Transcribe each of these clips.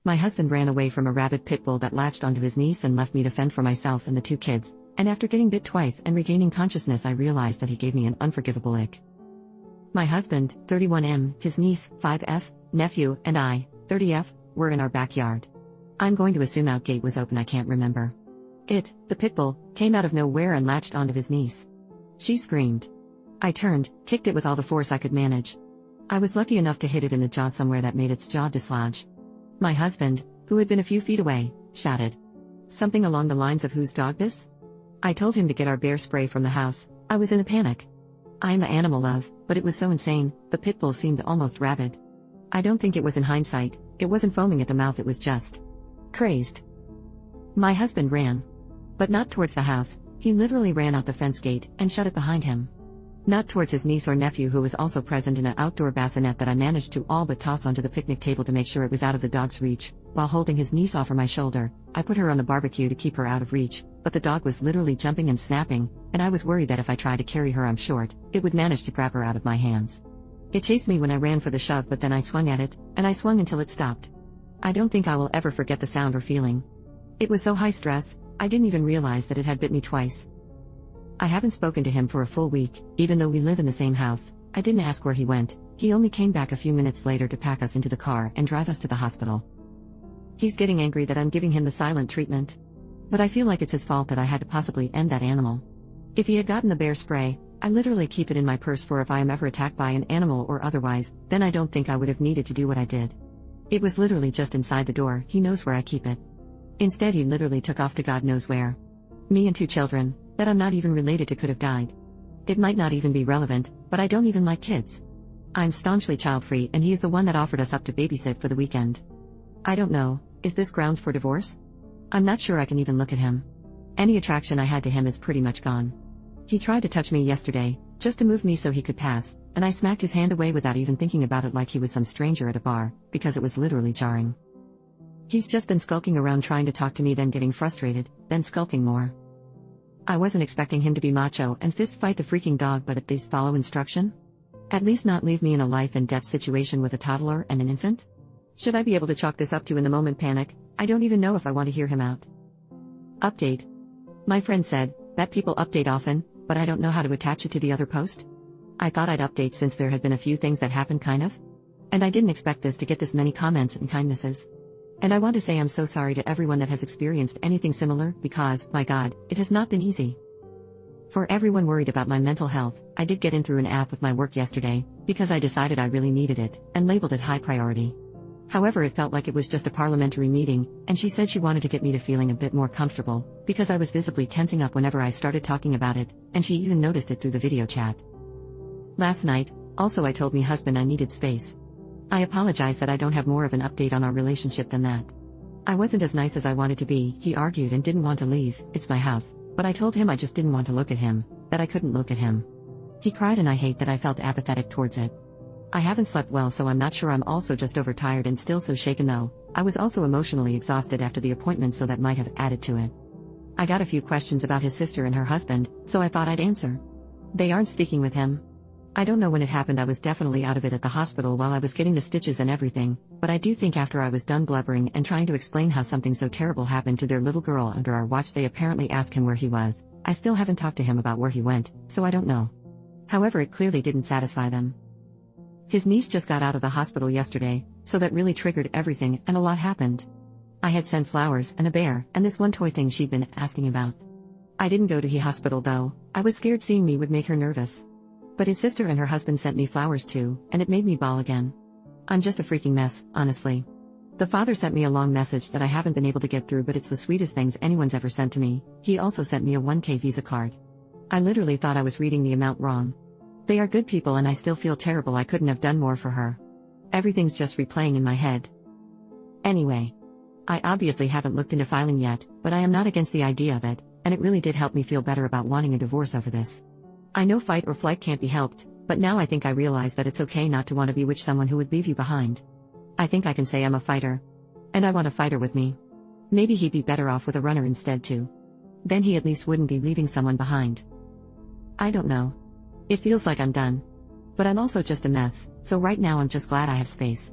My husband ran away from a rabid Pitbull that latched onto his niece and left me to fend for myself and the two kids, and after getting bit twice and regaining consciousness I realized that he gave me an unforgivable ick. My husband, 31M, his niece, 5F, nephew, and I, 30F, were in our backyard. I'm going to assume our gate was open, I can't remember. It, the Pitbull, came out of nowhere and latched onto his niece. She screamed. I turned, kicked it with all the force I could manage. I was lucky enough to hit it in the jaw somewhere that made its jaw dislodge. My husband, who had been a few feet away, shouted. Something along the lines of "Whose dog this?" I told him to get our bear spray from the house. I was in a panic. I am an animal love, but it was so insane, the Pitbull seemed almost rabid. I don't think it was in hindsight, it wasn't foaming at the mouth, it was just crazed. My husband ran. But not towards the house, he literally ran out the fence gate and shut it behind him. Not towards his niece or nephew who was also present in an outdoor bassinet that I managed to all but toss onto the picnic table to make sure it was out of the dog's reach. While holding his niece off my shoulder, I put her on the barbecue to keep her out of reach, but the dog was literally jumping and snapping, and I was worried that if I tried to carry her short, it would manage to grab her out of my hands. It chased me when I ran for the shove, but then I swung at it, and I swung until it stopped. I don't think I will ever forget the sound or feeling. It was so high stress, I didn't even realize that it had bit me twice. I haven't spoken to him for a full week, even though we live in the same house. I didn't ask where he went, he only came back a few minutes later to pack us into the car and drive us to the hospital. He's getting angry that I'm giving him the silent treatment. But I feel like it's his fault that I had to possibly end that animal. If he had gotten the bear spray, I literally keep it in my purse for if I am ever attacked by an animal or otherwise, then I don't think I would have needed to do what I did. It was literally just inside the door, he knows where I keep it. Instead he literally took off to God knows where. Me and 2 children, that I'm not even related to, could have died. It might not even be relevant, but I don't even like kids. I'm staunchly child-free and he is the one that offered us up to babysit for the weekend. I don't know, is this grounds for divorce? I'm not sure I can even look at him. Any attraction I had to him is pretty much gone. He tried to touch me yesterday, just to move me so he could pass, and I smacked his hand away without even thinking about it like he was some stranger at a bar, because it was literally jarring. He's just been skulking around trying to talk to me, then getting frustrated, then skulking more. I wasn't expecting him to be macho and fist fight the freaking dog, but at least follow instruction? At least not leave me in a life and death situation with a toddler and an infant? Should I be able to chalk this up to in the moment panic? I don't even know if I want to hear him out. Update. My friend said that people update often, but I don't know how to attach it to the other post. I thought I'd update since there had been a few things that happened kind of. And I didn't expect this to get this many comments and kindnesses. And I want to say I'm so sorry to everyone that has experienced anything similar, because, my God, it has not been easy. For everyone worried about my mental health, I did get in through an app with my work yesterday, because I decided I really needed it, and labeled it high priority. However, it felt like it was just a parliamentary meeting, and she said she wanted to get me to feeling a bit more comfortable, because I was visibly tensing up whenever I started talking about it, and she even noticed it through the video chat. Last night, also I told my husband I needed space. I apologize that I don't have more of an update on our relationship than that. I wasn't as nice as I wanted to be, he argued and didn't want to leave, it's my house, but I told him I just didn't want to look at him, that I couldn't look at him. He cried and I hate that I felt apathetic towards it. I haven't slept well, so I'm not sure, I'm also just overtired and still so shaken though. I was also emotionally exhausted after the appointment, so that might have added to it. I got a few questions about his sister and her husband, so I thought I'd answer. They aren't speaking with him. I don't know when it happened, I was definitely out of it at the hospital while I was getting the stitches and everything, but I do think after I was done blubbering and trying to explain how something so terrible happened to their little girl under our watch, they apparently asked him where he was. I still haven't talked to him about where he went, so I don't know. However, it clearly didn't satisfy them. His niece just got out of the hospital yesterday, so that really triggered everything, and a lot happened. I had sent flowers and a bear, and this one toy thing she'd been asking about. I didn't go to the hospital though, I was scared seeing me would make her nervous. But his sister and her husband sent me flowers too, and it made me bawl again. I'm just a freaking mess, honestly. The father sent me a long message that I haven't been able to get through, but it's the sweetest things anyone's ever sent to me. He also sent me a 1K Visa card. I literally thought I was reading the amount wrong. They are good people and I still feel terrible I couldn't have done more for her. Everything's just replaying in my head. Anyway. I obviously haven't looked into filing yet, but I am not against the idea of it, and it really did help me feel better about wanting a divorce over this. I know fight or flight can't be helped, but now I think I realize that it's okay not to want to be with someone who would leave you behind. I think I can say I'm a fighter. And I want a fighter with me. Maybe he'd be better off with a runner instead too. Then he at least wouldn't be leaving someone behind. I don't know. It feels like I'm done. But I'm also just a mess, so right now I'm just glad I have space.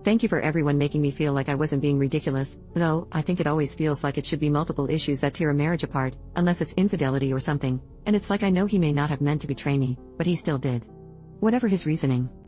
Thank you for everyone making me feel like I wasn't being ridiculous, though I think it always feels like it should be multiple issues that tear a marriage apart, unless it's infidelity or something, and it's like I know he may not have meant to betray me, but he still did. Whatever his reasoning.